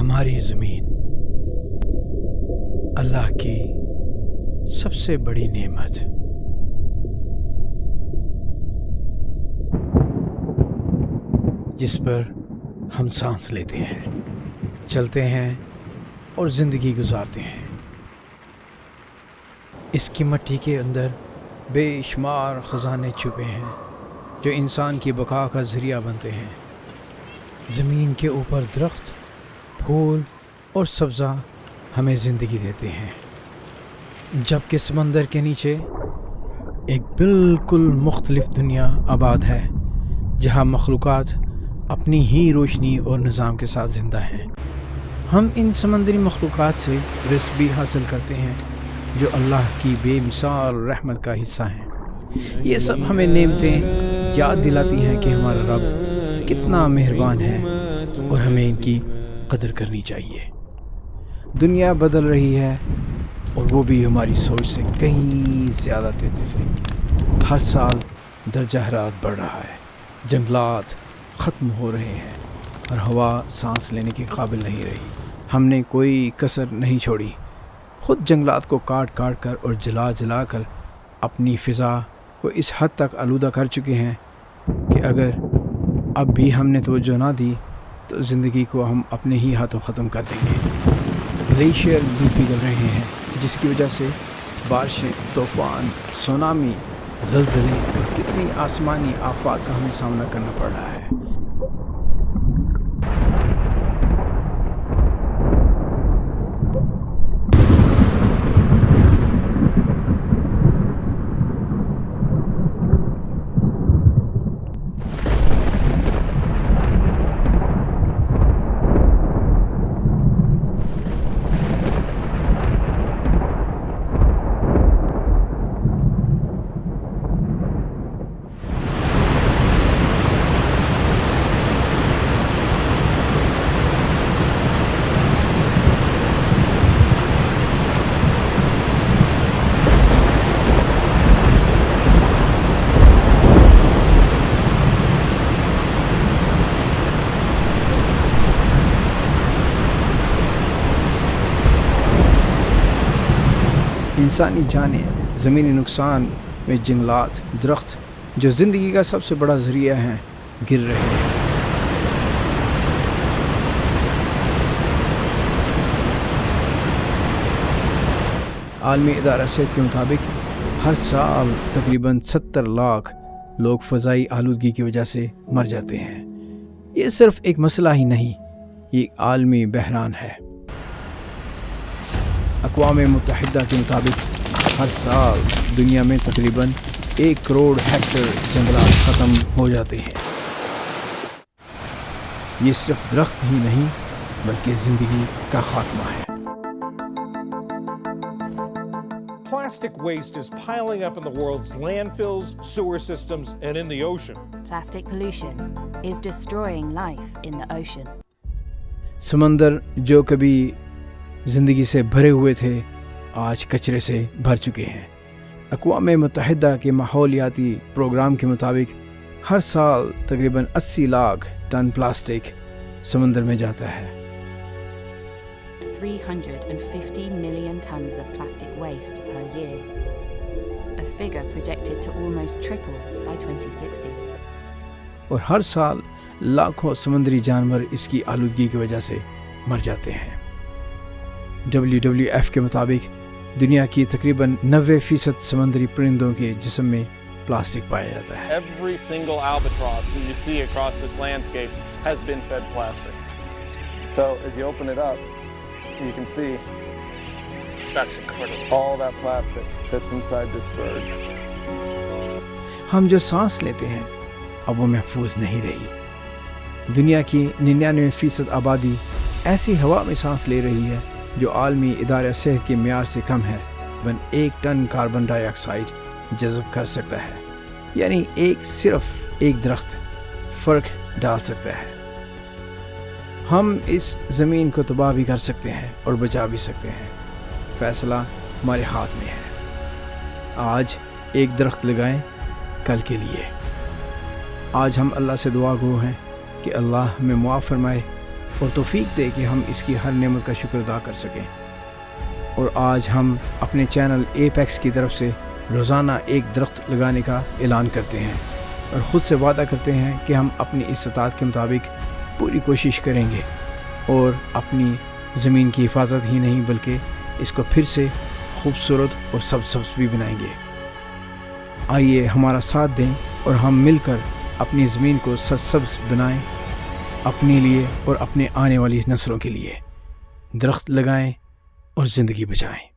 ہماری زمین اللہ کی سب سے بڑی نعمت، جس پر ہم سانس لیتے ہیں، چلتے ہیں اور زندگی گزارتے ہیں۔ اس کی مٹی کے اندر بے شمار خزانے چھپے ہیں جو انسان کی بقا کا ذریعہ بنتے ہیں۔ زمین کے اوپر درخت، پھول اور سبزہ ہمیں زندگی دیتے ہیں، جبکہ سمندر کے نیچے ایک بالکل مختلف دنیا آباد ہے جہاں مخلوقات اپنی ہی روشنی اور نظام کے ساتھ زندہ ہیں۔ ہم ان سمندری مخلوقات سے رزق بھی حاصل کرتے ہیں جو اللہ کی بے مثال رحمت کا حصہ ہیں۔ یہ سب ہمیں نعمتیں یاد دلاتی ہیں کہ ہمارا رب کتنا مہربان ہے اور ہمیں ان کی قدر کرنی چاہیے۔ دنیا بدل رہی ہے اور وہ بھی ہماری سوچ سے کہیں زیادہ تیزی سے۔ ہر سال درجہ حرارت بڑھ رہا ہے، جنگلات ختم ہو رہے ہیں اور ہوا سانس لینے کے قابل نہیں رہی۔ ہم نے کوئی کسر نہیں چھوڑی، خود جنگلات کو کاٹ کاٹ کر اور جلا جلا کر اپنی فضا کو اس حد تک آلودہ کر چکے ہیں کہ اگر اب بھی ہم نے توجہ نہ دی تو زندگی کو ہم اپنے ہی ہاتھوں ختم کر دیں گے۔ گلیشیئر بھی پگھل رہے ہیں جس کی وجہ سے بارشیں، طوفان، سونامی، زلزلے اور کتنی آسمانی آفات کا ہمیں سامنا کرنا پڑ رہا ہے۔ انسانی جانیں، زمینی نقصان میں جنگلات، درخت جو زندگی کا سب سے بڑا ذریعہ ہیں، گر رہے ہیں۔ عالمی ادارہ صحت کے مطابق ہر سال تقریباً 70 لاکھ لوگ فضائی آلودگی کی وجہ سے مر جاتے ہیں۔ یہ صرف ایک مسئلہ ہی نہیں، یہ عالمی بحران ہے۔ اقوام متحدہ کے مطابق ہر سال دنیا میں تقریباً 1 کروڑ ہیکٹر جنگلات ختم ہو جاتے ہیں۔ یہ صرف درخت ہی نہیں بلکہ زندگی کا خاتمہ ہے۔ Plastic waste is piling up in the world's landfills, sewer systems, and in the ocean. Plastic pollution is destroying life in the ocean. سمندر جو کبھی زندگی سے بھرے ہوئے تھے آج کچرے سے بھر چکے ہیں۔ اقوام متحدہ کے ماحولیاتی پروگرام کے مطابق ہر سال تقریباً 80 لاکھ ٹن پلاسٹک سمندر میں جاتا ہے۔ 350 million tons of plastic waste per year, a figure projected to almost triple by 2060. اور ہر سال لاکھوں سمندری جانور اس کی آلودگی کی وجہ سے مر جاتے ہیں۔ WWF کے مطابق دنیا کی تقریباً 90% سمندری پرندوں کے جسم میں پلاسٹک پایا جاتا ہے۔ Every single albatross that you see across this landscape has been fed plastic. So as you open it up, you can see That's incredible. all that plastic that's inside this bird. ہم جو سانس لیتے ہیں اب وہ محفوظ نہیں رہی۔ دنیا کی 99% آبادی ایسی ہوا میں سانس لے رہی ہے جو عالمی ادارہ صحت کے معیار سے کم ہے، 1 ٹن کاربن ڈائی آکسائڈ جذب کر سکتا ہے، یعنی صرف ایک درخت فرق ڈال سکتا ہے۔ ہم اس زمین کو تباہ بھی کر سکتے ہیں اور بچا بھی سکتے ہیں، فیصلہ ہمارے ہاتھ میں ہے۔ آج ایک درخت لگائیں کل کے لیے۔ آج ہم اللہ سے دعا گو ہیں کہ اللہ ہمیں معاف فرمائے اور توفیق دے کہ ہم اس کی ہر نعمت کا شکر ادا کر سکیں۔ اور آج ہم اپنے چینل ایپیکس کی طرف سے روزانہ ایک درخت لگانے کا اعلان کرتے ہیں اور خود سے وعدہ کرتے ہیں کہ ہم اپنی استطاعت کے مطابق پوری کوشش کریں گے اور اپنی زمین کی حفاظت ہی نہیں بلکہ اس کو پھر سے خوبصورت اور سبز بھی بنائیں گے۔ آئیے ہمارا ساتھ دیں اور ہم مل کر اپنی زمین کو سبز بنائیں، اپنے لیے اور اپنے آنے والی نسلوں کے لیے۔ درخت لگائیں اور زندگی بچائیں۔